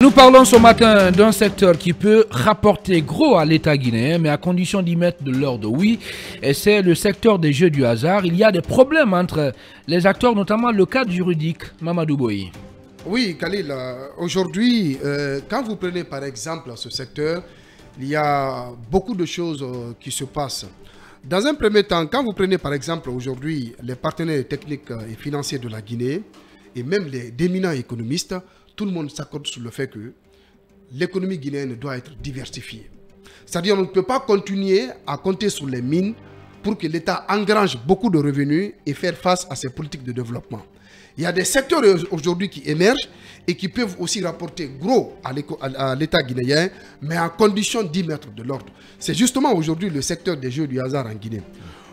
Nous parlons ce matin d'un secteur qui peut rapporter gros à l'État guinéen, mais à condition d'y mettre de l'ordre, oui. Et c'est le secteur des jeux du hasard. Il y a des problèmes entre les acteurs, notamment le cadre juridique. Mamadou Boyi. Oui, Khalil, aujourd'hui, quand vous prenez par exemple ce secteur, il y a beaucoup de choses qui se passent. Dans un premier temps, quand vous prenez par exemple aujourd'hui les partenaires techniques et financiers de la Guinée, et même les d'éminents économistes, tout le monde s'accorde sur le fait que l'économie guinéenne doit être diversifiée. C'est-à-dire qu'on ne peut pas continuer à compter sur les mines pour que l'État engrange beaucoup de revenus et faire face à ses politiques de développement. Il y a des secteurs aujourd'hui qui émergent et qui peuvent aussi rapporter gros à l'État guinéen, mais à condition d'y mettre de l'ordre. C'est justement aujourd'hui le secteur des jeux du hasard en Guinée.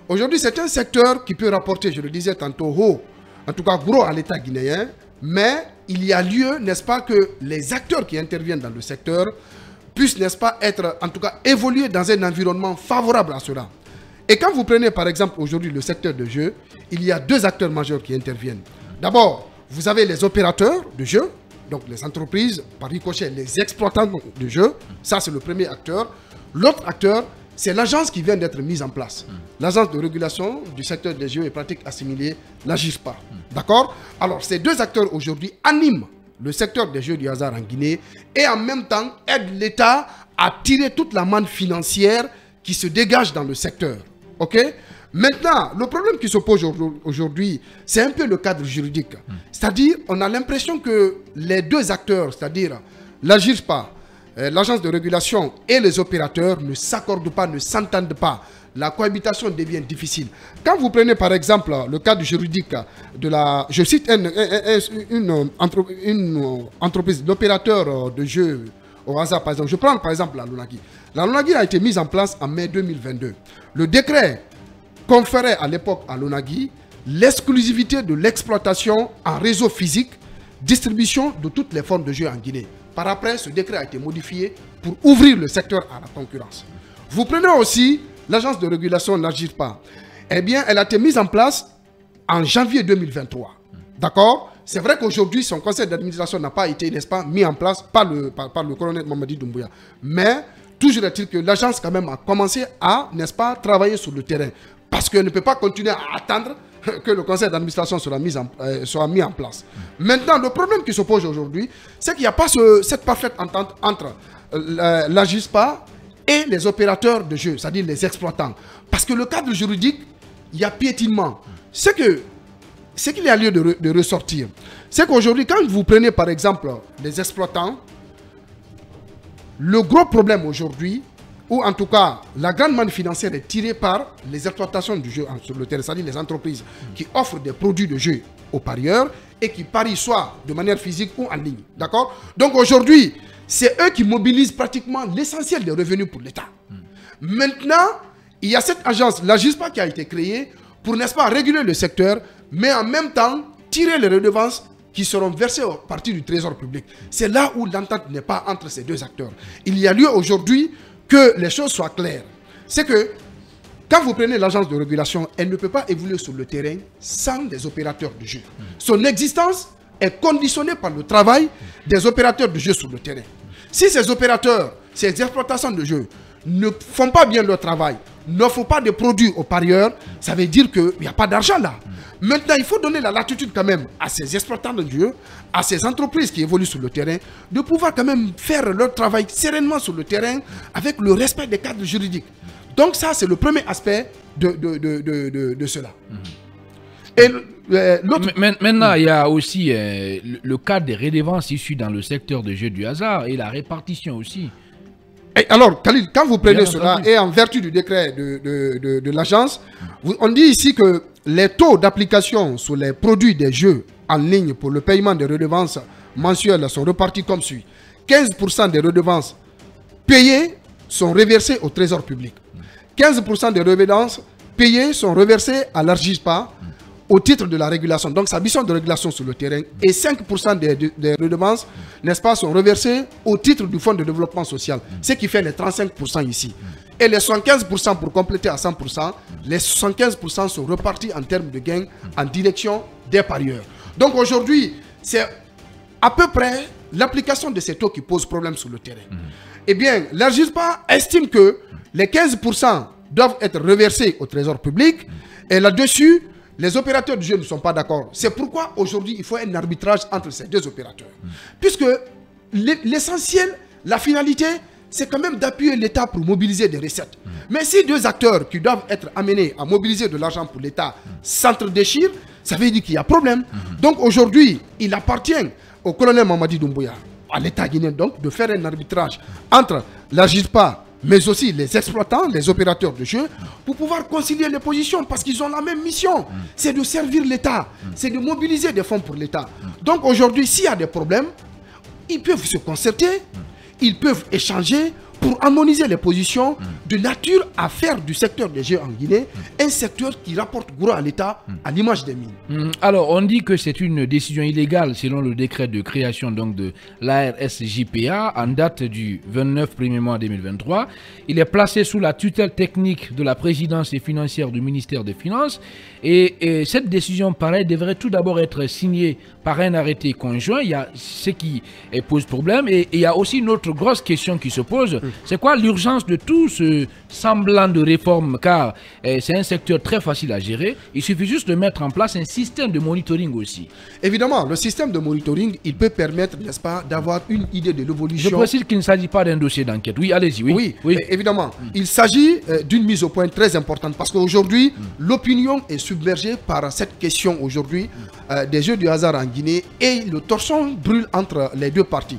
Aujourd'hui, c'est un secteur qui peut rapporter, je le disais tantôt, haut, en tout cas gros à l'État guinéen, mais il y a lieu, n'est-ce pas, que les acteurs qui interviennent dans le secteur puissent, n'est-ce pas, être, en tout cas, évoluer dans un environnement favorable à cela. Et quand vous prenez, par exemple, aujourd'hui le secteur de jeu, il y a deux acteurs majeurs qui interviennent. D'abord, vous avez les opérateurs de jeu, donc les entreprises, par ricochet, les exploitants de jeu. Ça, c'est le premier acteur. L'autre acteur, c'est l'agence qui vient d'être mise en place. L'agence de régulation du secteur des jeux et pratiques assimilées, l'AGIRPA. D'accord? Alors, ces deux acteurs aujourd'hui animent le secteur des jeux du hasard en Guinée et en même temps aident l'État à tirer toute la manne financière qui se dégage dans le secteur. Ok? Maintenant, le problème qui se pose aujourd'hui, c'est un peu le cadre juridique. C'est-à-dire, on a l'impression que les deux acteurs, c'est-à-dire l'AGIRPA, l'agence de régulation et les opérateurs ne s'accordent pas, ne s'entendent pas. La cohabitation devient difficile. Quand vous prenez par exemple le cadre juridique de la... Je cite une entreprise, l'opérateur de jeux au hasard, par exemple. Je prends par exemple la Lonagui. La Lonagui a été mise en place en mai 2022. Le décret conférait à l'époque à Lonagui l'exclusivité de l'exploitation en réseau physique, distribution de toutes les formes de jeux en Guinée. Par après, ce décret a été modifié pour ouvrir le secteur à la concurrence. Vous prenez aussi l'agence de régulation l'AGIRPA. Eh bien, elle a été mise en place en janvier 2023. D'accord? C'est vrai qu'aujourd'hui, son conseil d'administration n'a pas été, n'est-ce pas, mis en place par le colonel Mamadi Doumbouya. Mais, toujours est-il que l'agence, quand même, a commencé à, n'est-ce pas, travailler sur le terrain. Parce qu'elle ne peut pas continuer à attendre que le conseil d'administration soit mis en place. Maintenant, le problème qui se pose aujourd'hui, c'est qu'il n'y a pas cette parfaite entente entre l'AGIRPA et les opérateurs de jeux, c'est-à-dire les exploitants. Parce que le cadre juridique, il y a piétinement. Ce qu'il y a lieu de ressortir, c'est qu'aujourd'hui, quand vous prenez par exemple les exploitants, le gros problème aujourd'hui, ou en tout cas, la grande manne financière est tirée par les exploitations du jeu sur le terrain, c'est-à-dire les entreprises qui offrent des produits de jeu aux parieurs et qui parient soit de manière physique ou en ligne. D'accord? Donc aujourd'hui, c'est eux qui mobilisent pratiquement l'essentiel des revenus pour l'État. Maintenant, il y a cette agence, l'AGIRPA, qui a été créée pour, n'est-ce pas, réguler le secteur, mais en même temps, tirer les redevances qui seront versées à partir du trésor public. C'est là où l'entente n'est pas entre ces deux acteurs. Il y a lieu aujourd'hui que les choses soient claires. C'est que quand vous prenez l'agence de régulation, elle ne peut pas évoluer sur le terrain sans des opérateurs de jeu. Son existence est conditionnée par le travail des opérateurs de jeu sur le terrain. Si ces opérateurs, ces exploitations de jeu ne font pas bien leur travail, n'offrent pas de produits aux parieurs, ça veut dire qu'il n'y a pas d'argent là. Maintenant, il faut donner la latitude quand même à ces exploitants de jeu, à ces entreprises qui évoluent sur le terrain, de pouvoir quand même faire leur travail sereinement sur le terrain avec le respect des cadres juridiques. Donc ça, c'est le premier aspect de cela. Et maintenant, il y a aussi le cas des redevances issues dans le secteur des jeux du hasard et la répartition aussi. Et alors, Khalil, quand vous prenez cela, et en vertu du décret de l'agence, on dit ici que les taux d'application sur les produits des jeux en ligne pour le paiement des redevances mensuelles sont repartis comme suit. 15% des redevances payées sont reversées au trésor public. 15% des redevances payées sont reversées à l'AGIRPA au titre de la régulation, donc sa mission de régulation sur le terrain, et 5% des redevances, n'est-ce pas, sont reversées au titre du Fonds de développement social, ce qui fait les 35% ici. Et les 75% pour compléter à 100%, les 75% sont repartis en termes de gains en direction des parieurs. Donc aujourd'hui, c'est à peu près l'application de ces taux qui posent problème sur le terrain. Eh bien, l'AGIRPA estime que les 15% doivent être reversés au trésor public. Et là-dessus, les opérateurs du jeu ne sont pas d'accord. C'est pourquoi aujourd'hui, il faut un arbitrage entre ces deux opérateurs. Puisque l'essentiel, la finalité, c'est quand même d'appuyer l'État pour mobiliser des recettes. Mais si deux acteurs qui doivent être amenés à mobiliser de l'argent pour l'État s'entre-déchirent, ça veut dire qu'il y a problème. Donc aujourd'hui, il appartient au colonel Mamadi Doumbouya, à l'État guinéen donc, de faire un arbitrage entre l'AGIRPA, mais aussi les exploitants, les opérateurs de jeu, pour pouvoir concilier les positions, parce qu'ils ont la même mission. C'est de servir l'État, c'est de mobiliser des fonds pour l'État. Donc aujourd'hui, s'il y a des problèmes, ils peuvent se concerter, ils peuvent échanger pour harmoniser les positions de nature à faire du secteur des jeux en Guinée un secteur qui rapporte gros à l'État à l'image des mines. Alors, on dit que c'est une décision illégale selon le décret de création donc, de l'ARSJPA en date du 29 1er mois 2023. Il est placé sous la tutelle technique de la présidence et financière du ministère des Finances. Et cette décision, pareil, devrait tout d'abord être signée par un arrêté conjoint. Il y a ce qui pose problème. Et il y a aussi une autre grosse question qui se pose. C'est quoi l'urgence de tout ce semblant de réforme? Car c'est un secteur très facile à gérer. Il suffit juste de mettre en place un système de monitoring aussi. Évidemment, le système de monitoring, il peut permettre, n'est-ce pas, d'avoir une idée de l'évolution. Je précise qu'il ne s'agit pas d'un dossier d'enquête. Oui, allez-y. Oui, évidemment. Il s'agit d'une mise au point très importante parce qu'aujourd'hui, l'opinion est submergée par cette question aujourd'hui des jeux du hasard en Guinée et le torchon brûle entre les deux parties.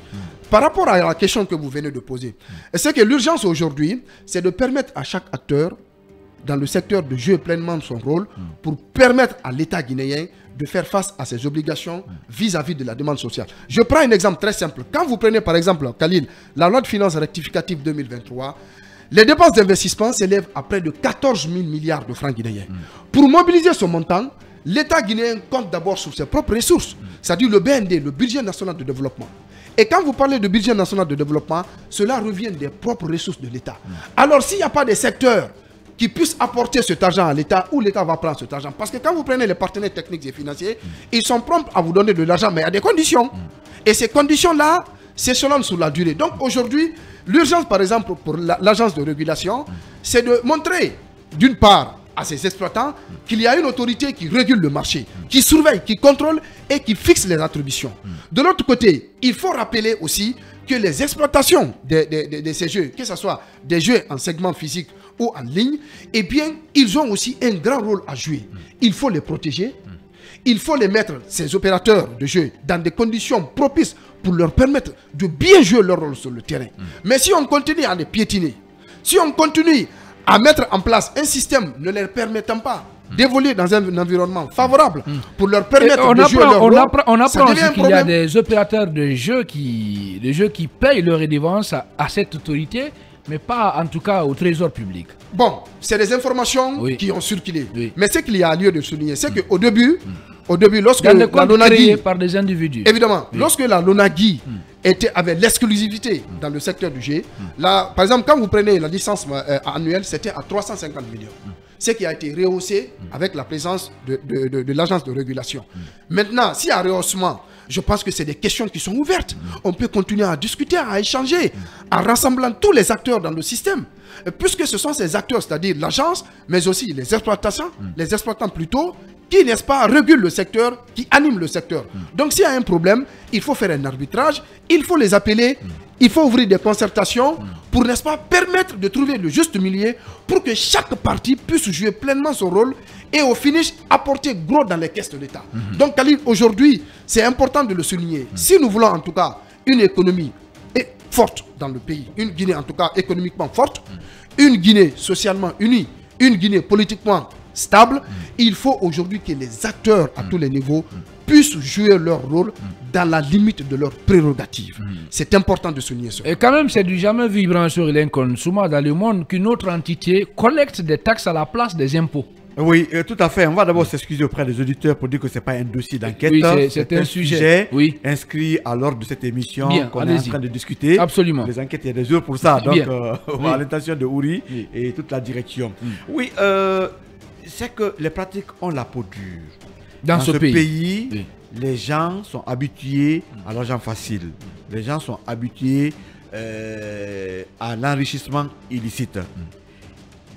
Par rapport à la question que vous venez de poser, c'est que l'urgence aujourd'hui, c'est de permettre à chaque acteur dans le secteur de jouer pleinement son rôle pour permettre à l'État guinéen de faire face à ses obligations vis-à-vis de la demande sociale. Je prends un exemple très simple. Quand vous prenez par exemple, Khalil, la loi de finances rectificative 2023, les dépenses d'investissement s'élèvent à près de 14 000 milliards de francs guinéens. Pour mobiliser ce montant, l'État guinéen compte d'abord sur ses propres ressources, c'est-à-dire le BND, le budget national de développement. Et quand vous parlez de budget national de développement, cela revient des propres ressources de l'État. Alors s'il n'y a pas de secteur qui puisse apporter cet argent à l'État, où l'État va prendre cet argent? Parce que quand vous prenez les partenaires techniques et financiers, ils sont prompts à vous donner de l'argent, mais à des conditions. Et ces conditions-là s'échelonnent sur la durée. Donc aujourd'hui, l'urgence par exemple pour l'agence de régulation, c'est de montrer d'une part à ses exploitants qu'il y a une autorité qui régule le marché, qui surveille, qui contrôle et qui fixe les attributions. De l'autre côté, il faut rappeler aussi que les exploitations de ces jeux, que ce soit des jeux en segment physique ou en ligne, eh bien, ils ont aussi un grand rôle à jouer. Il faut les protéger, il faut les mettre, ces opérateurs de jeux, dans des conditions propices pour leur permettre de bien jouer leur rôle sur le terrain. Mais si on continue à les piétiner, si on continue à mettre en place un système ne leur permettant pas d'évoluer dans un environnement favorable pour leur permettre de jouer leur rôle, on apprend aussi qu'il y a des opérateurs de jeux qui payent leur redevance à cette autorité, mais pas en tout cas au trésor public. Bon, c'est des informations qui ont circulé. Mais ce qu'il y a lieu de souligner, c'est qu'au début, lorsque la LONAGUI, par des individus. Évidemment, lorsque la LONAGUI avait l'exclusivité dans le secteur du jeu, là, par exemple, quand vous prenez la licence annuelle, c'était à 350 millions. Ce qui a été rehaussé avec la présence de l'agence de régulation. Maintenant, s'il y a rehaussement, je pense que c'est des questions qui sont ouvertes. On peut continuer à discuter, à échanger, en rassemblant tous les acteurs dans le système. Puisque ce sont ces acteurs, c'est-à-dire l'agence, mais aussi les exploitants plutôt, qui, n'est-ce pas, régulent le secteur, qui animent le secteur. Donc s'il y a un problème, il faut faire un arbitrage, il faut les appeler, il faut ouvrir des concertations pour, n'est-ce pas, permettre de trouver le juste milieu pour que chaque partie puisse jouer pleinement son rôle et au finish apporter gros dans les caisses de l'État. Donc Khalil, aujourd'hui, c'est important de le souligner. Si nous voulons en tout cas une économie forte dans le pays, une Guinée en tout cas économiquement forte, une Guinée socialement unie, une Guinée politiquement stable, il faut aujourd'hui que les acteurs à tous les niveaux puissent jouer leur rôle dans la limite de leurs prérogatives. C'est important de souligner ça. Et quand même, c'est du jamais vu, Ibrahim Souma, dans le monde qu'une autre entité collecte des taxes à la place des impôts. Oui, tout à fait. On va d'abord s'excuser auprès des auditeurs pour dire que ce n'est pas un dossier d'enquête. Oui, c'est un sujet inscrit à l'ordre de cette émission qu'on est en train de discuter. Absolument. Les enquêtes, il y a des heures pour ça. Donc, à l'intention de Ouri et toute la direction. Oui, c'est que les pratiques ont la peau dure. Dans ce pays, les gens sont habitués à l'argent facile. Les gens sont habitués à l'enrichissement illicite.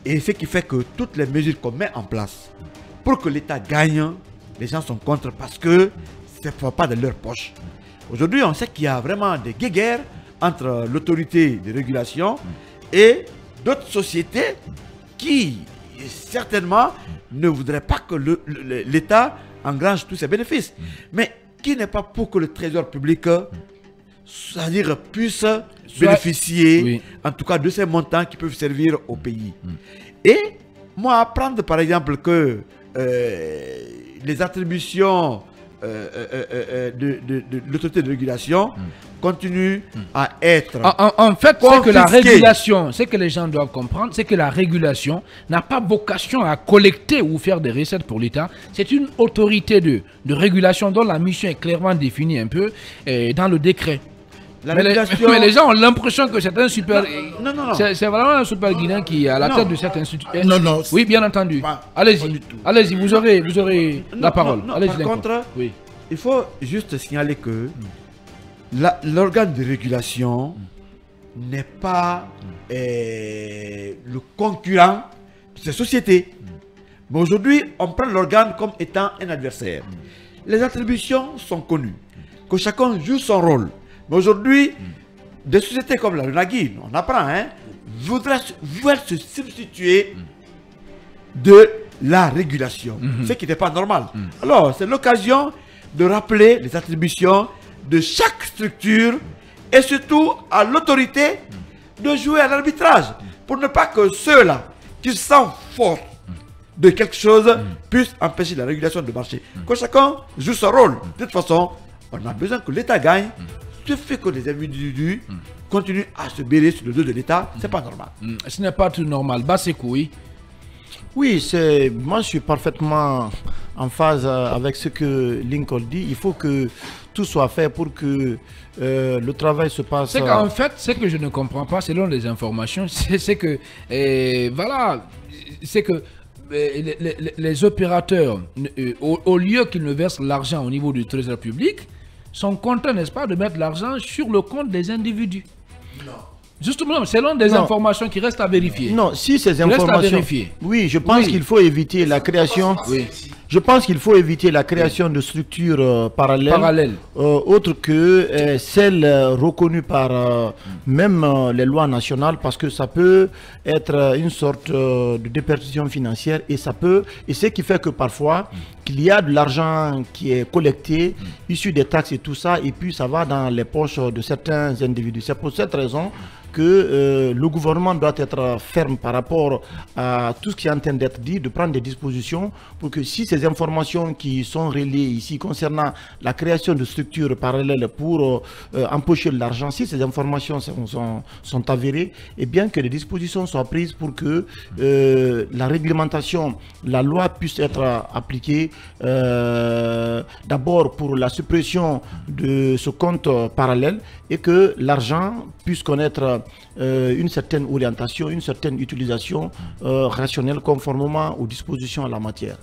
Et ce qui fait que toutes les mesures qu'on met en place pour que l'État gagne, les gens sont contre parce que ça ne fait pas de leur poche. Aujourd'hui, on sait qu'il y a vraiment des guéguerres entre l'autorité de régulation et d'autres sociétés qui, certainement, ne voudraient pas que l'État engrange tous ses bénéfices. Mais qui n'est pas pour que le trésor public, c'est-à-dire puisse bénéficier, en tout cas, de ces montants qui peuvent servir au pays. Et moi, apprendre par exemple que les attributions de l'autorité de régulation continuent à être en fait, c'est que la régulation, c'est que les gens doivent comprendre, c'est que la régulation n'a pas vocation à collecter ou faire des recettes pour l'État. C'est une autorité de régulation dont la mission est clairement définie un peu dans le décret. Mais les gens ont l'impression que c'est un super... Non. C'est vraiment un super Guinéen qui est à la tête de cette institution. Non. Oui, bien entendu. Allez-y, vous aurez la parole. Par contre, il faut juste signaler que l'organe de régulation n'est pas le concurrent de ces sociétés. Mais aujourd'hui, on prend l'organe comme étant un adversaire. Les attributions sont connues, que chacun joue son rôle. Mais aujourd'hui, des sociétés comme la Lunagui, on apprend, veulent se substituer de la régulation, ce qui n'est pas normal. Alors, c'est l'occasion de rappeler les attributions de chaque structure et surtout à l'autorité de jouer à l'arbitrage pour ne pas que ceux-là qui se sentent forts de quelque chose puissent empêcher la régulation de marché. Que chacun joue son rôle. De toute façon, on a besoin que l'État gagne. Ce fait que les individus continuent à se bérer sur le dos de l'État, c'est pas normal. Ce n'est pas tout normal. Basekou, oui. Oui, moi je suis parfaitement en phase avec ce que Lincoln dit. Il faut que tout soit fait pour que le travail se passe. C'est qu'en fait, ce que je ne comprends pas, selon les informations, c'est que, voilà, c'est que les opérateurs, au lieu qu'ils ne versent l'argent au niveau du trésor public, sont contents, n'est-ce pas, de mettre l'argent sur le compte des individus. Non. Justement, selon des informations qui restent à vérifier. Non, si ces informations... Oui, je pense qu'il faut éviter la création... Je pense qu'il faut éviter la création de structures parallèles. Autres que celles reconnues par même les lois nationales, parce que ça peut être une sorte de déperdition financière et ça peut... Et ce qui fait que parfois, qu'il y a de l'argent qui est collecté, issu des taxes et tout ça, et puis ça va dans les poches de certains individus. C'est pour cette raison que le gouvernement doit être ferme par rapport à tout ce qui est en train d'être dit, de prendre des dispositions pour que si ces informations qui sont reliées ici concernant la création de structures parallèles pour empocher de l'argent, si ces informations sont avérées, et bien que des dispositions soient prises pour que la réglementation, la loi puisse être appliquée, d'abord pour la suppression de ce compte parallèle et que l'argent puisse connaître une certaine orientation, une certaine utilisation rationnelle conformément aux dispositions en la matière.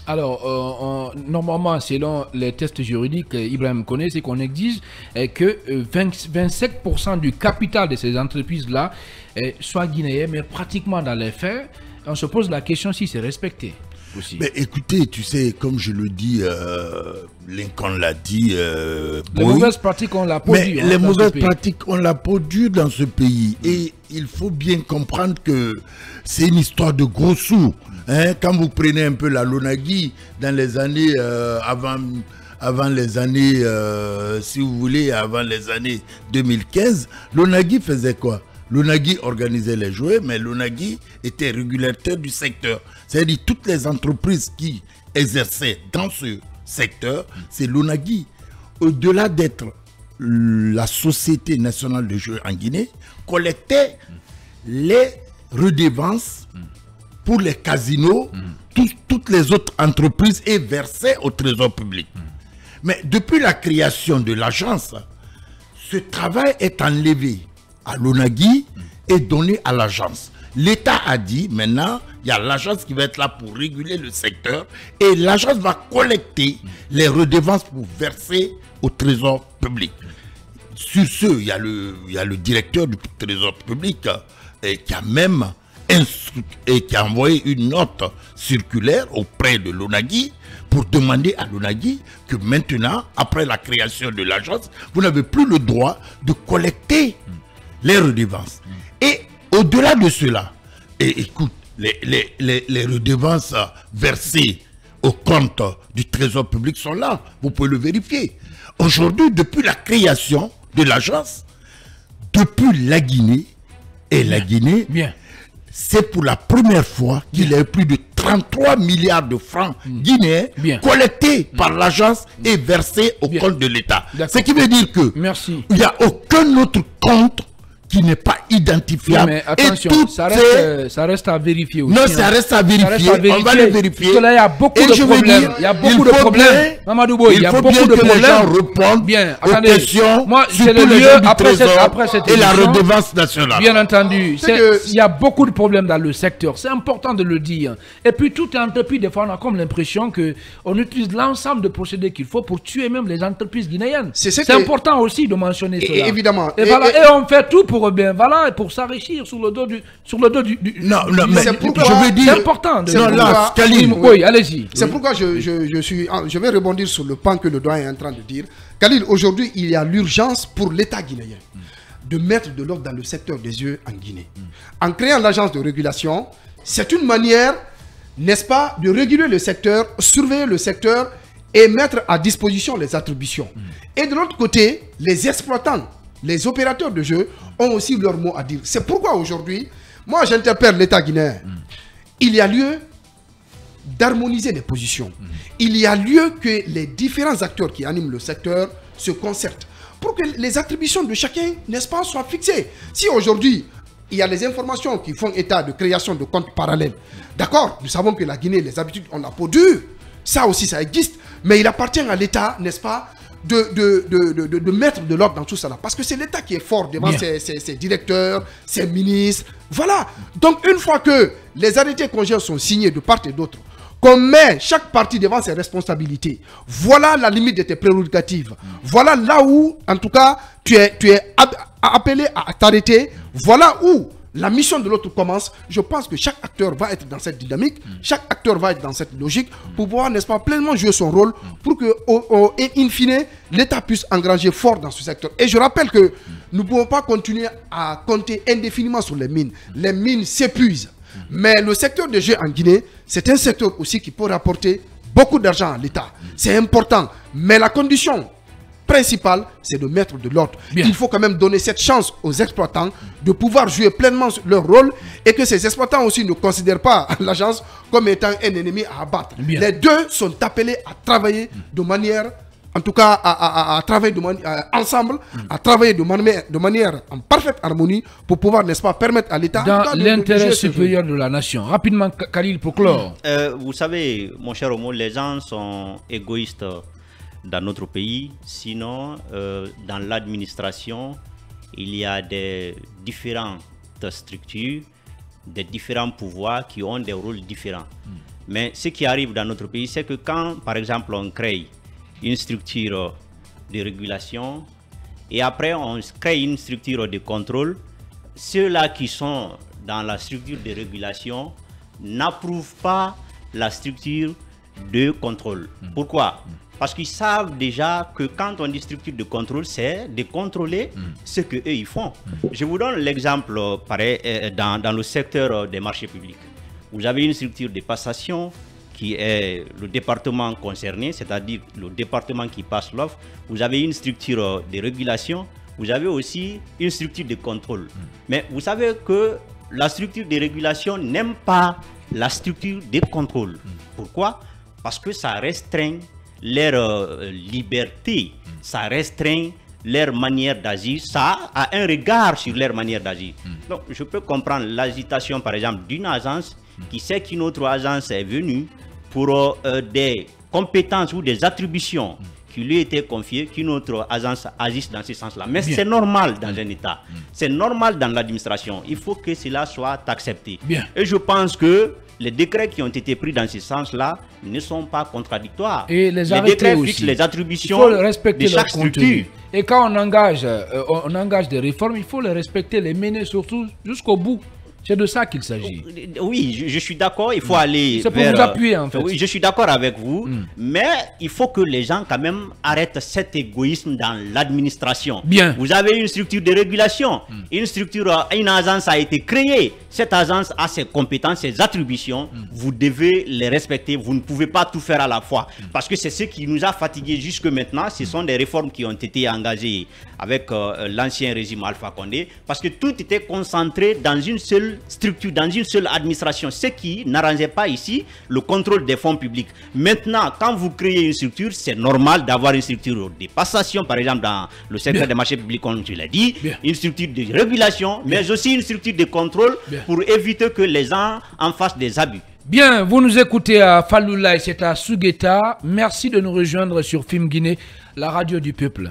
Alors, normalement, selon les tests juridiques, Ibrahim connaît, c'est qu'on exige que 25% du capital de ces entreprises-là soit guinéen, mais pratiquement dans les faits, on se pose la question si c'est respecté. Aussi. Mais écoutez, tu sais, comme je le dis, Lincoln l'a dit. Les mauvaises pratiques, on l'a produit. Les mauvaises pratiques, on l'a produit dans ce pays. Et il faut bien comprendre que c'est une histoire de gros sous. Hein? Quand vous prenez un peu la Lunagui, dans les années avant les années, si vous voulez, avant les années 2015, Lunagui faisait quoi? Lunagui organisait les jouets, mais Lunagui était régulateur du secteur. C'est-à-dire toutes les entreprises qui exerçaient dans ce secteur, c'est Lunagui. Au-delà d'être la Société nationale de jeux en Guinée, collectait les redevances pour les casinos, toutes les autres entreprises et versait au trésor public. Mais depuis la création de l'agence, ce travail est enlevé à Lunagui et donné à l'agence. l'État a dit, maintenant, il y a l'agence qui va être là pour réguler le secteur et l'agence va collecter les redevances pour verser au trésor public. Sur ce, il y a le directeur du trésor public qui a même qui a envoyé une note circulaire auprès de l'ONAGI pour demander à l'ONAGI que maintenant, après la création de l'agence, vous n'avez plus le droit de collecter les redevances. Et au-delà de cela, et écoute, les redevances versées au compte du trésor public sont là, vous pouvez le vérifier. Aujourd'hui, depuis la création de l'agence, depuis la Guinée, et la Guinée, c'est pour la première fois qu'il y a eu plus de 33 milliards de francs guinéens collectés par l'agence et versés au compte de l'État. Ce qui veut dire que il n'y a aucun autre compte qui n'est pas identifiable. Mais attention, ça reste à vérifier aussi. Non, ça reste à vérifier. On va le vérifier. Parce que là, il y a beaucoup de problèmes. Il y a beaucoup de problèmes. Mamadou Boy, il y a beaucoup de problèmes. Les gens répondent aux questions moi, sur le lieu après cette et la redevance nationale. Bien entendu. Il y a beaucoup de problèmes dans le secteur. C'est important de le dire. Et puis, toute entreprise, des fois, on a comme l'impression qu'on utilise l'ensemble de procédés qu'il faut pour tuer même les entreprises guinéennes. C'est important aussi de mentionner cela. Évidemment. Et on fait tout pour pour s'enrichir sur le dos du non, mais c'est important oui, allez-y. C'est pourquoi je vais rebondir sur le pan que le doyen est en train de dire. Khalil, aujourd'hui, il y a l'urgence pour l'État guinéen de mettre de l'ordre dans le secteur des yeux en Guinée. En créant l'agence de régulation, c'est une manière, n'est-ce pas, de réguler le secteur, surveiller le secteur et mettre à disposition les attributions. Et de l'autre côté, les exploitants, les opérateurs de jeu ont aussi leur mot à dire. C'est pourquoi aujourd'hui, moi j'interpelle l'État guinéen. Il y a lieu d'harmoniser les positions. Il y a lieu que les différents acteurs qui animent le secteur se concertent pour que les attributions de chacun, n'est-ce pas, soient fixées. Si aujourd'hui, il y a les informations qui font état de création de comptes parallèles, d'accord, nous savons que la Guinée, les habitudes, on a peau dure. Ça aussi, ça existe. Mais il appartient à l'État, n'est-ce pas, de mettre de l'ordre dans tout ça là. Parce que c'est l'État qui est fort devant ses directeurs, ses ministres. Voilà. Donc, une fois que les arrêtés conjoints sont signés de part et d'autre, qu'on met chaque partie devant ses responsabilités, voilà la limite de tes prérogatives. Voilà là où, en tout cas, tu es appelé à t'arrêter. Voilà où la mission de l'autre commence. Je pense que chaque acteur va être dans cette dynamique, chaque acteur va être dans cette logique pour pouvoir, n'est-ce pas, pleinement jouer son rôle pour que, in fine, l'État puisse engranger fort dans ce secteur. Et je rappelle que nous ne pouvons pas continuer à compter indéfiniment sur les mines. Les mines s'épuisent. Mais le secteur des jeux en Guinée, c'est un secteur aussi qui peut rapporter beaucoup d'argent à l'État. C'est important. Mais la condition principal, c'est de mettre de l'ordre. Il faut quand même donner cette chance aux exploitants de pouvoir jouer pleinement leur rôle et que ces exploitants aussi ne considèrent pas l'agence comme étant un ennemi à abattre. Les deux sont appelés à travailler de manière, en tout cas à travailler ensemble, à travailler de manière en parfaite harmonie pour pouvoir, n'est-ce pas, permettre à l'État... Dans l'intérêt supérieur de la nation. Rapidement, Khalil, pour clore. Vous savez, mon cher Omo, les gens sont égoïstes dans notre pays. Sinon, dans l'administration, il y a des différentes structures, des différents pouvoirs qui ont des rôles différents. Mais ce qui arrive dans notre pays, c'est que quand, par exemple, on crée une structure de régulation et après on crée une structure de contrôle, ceux-là qui sont dans la structure de régulation n'approuvent pas la structure de contrôle. Pourquoi ? Parce qu'ils savent déjà que quand on dit structure de contrôle, c'est de contrôler ce qu'eux ils font. Je vous donne l'exemple dans le secteur des marchés publics. Vous avez une structure de passation qui est le département concerné, c'est-à-dire le département qui passe l'offre. Vous avez une structure de régulation, vous avez aussi une structure de contrôle. Mais vous savez que la structure de régulation n'aime pas la structure de contrôle. Pourquoi? Parce que ça restreint leur liberté, ça restreint leur manière d'agir, ça a un regard sur leur manière d'agir. Donc je peux comprendre l'agitation par exemple d'une agence qui sait qu'une autre agence est venue pour des compétences ou des attributions qui lui était confié, qu'une autre agence agisse dans ce sens-là. Mais c'est normal dans un État. C'est normal dans l'administration. Il faut que cela soit accepté. Et je pense que les décrets qui ont été pris dans ce sens-là ne sont pas contradictoires. Et les décrets fixent les attributions de chaque structure. Et quand on engage des réformes, il faut les respecter, les mener surtout jusqu'au bout. C'est de ça qu'il s'agit. Oui, je suis d'accord, il faut aller c'est pour vous appuyer en fait. Oui, je suis d'accord avec vous, mais il faut que les gens quand même arrêtent cet égoïsme dans l'administration. Vous avez une structure de régulation, une agence a été créée. Cette agence a ses compétences, ses attributions. Vous devez les respecter. Vous ne pouvez pas tout faire à la fois. Parce que c'est ce qui nous a fatigués jusque maintenant. Ce sont des réformes qui ont été engagées avec l'ancien régime Alpha Condé. Parce que tout était concentré dans une seule structure, dans une seule administration. Ce qui n'arrangeait pas ici le contrôle des fonds publics. Maintenant, quand vous créez une structure, c'est normal d'avoir une structure de passation, par exemple dans le secteur des marchés publics, comme tu l'as dit, une structure de régulation, mais aussi une structure de contrôle pour éviter que les gens en fassent des abus. Bien, vous nous écoutez à Faloulaye, c'est à Sougueta. Merci de nous rejoindre sur Film Guinée, la radio du peuple.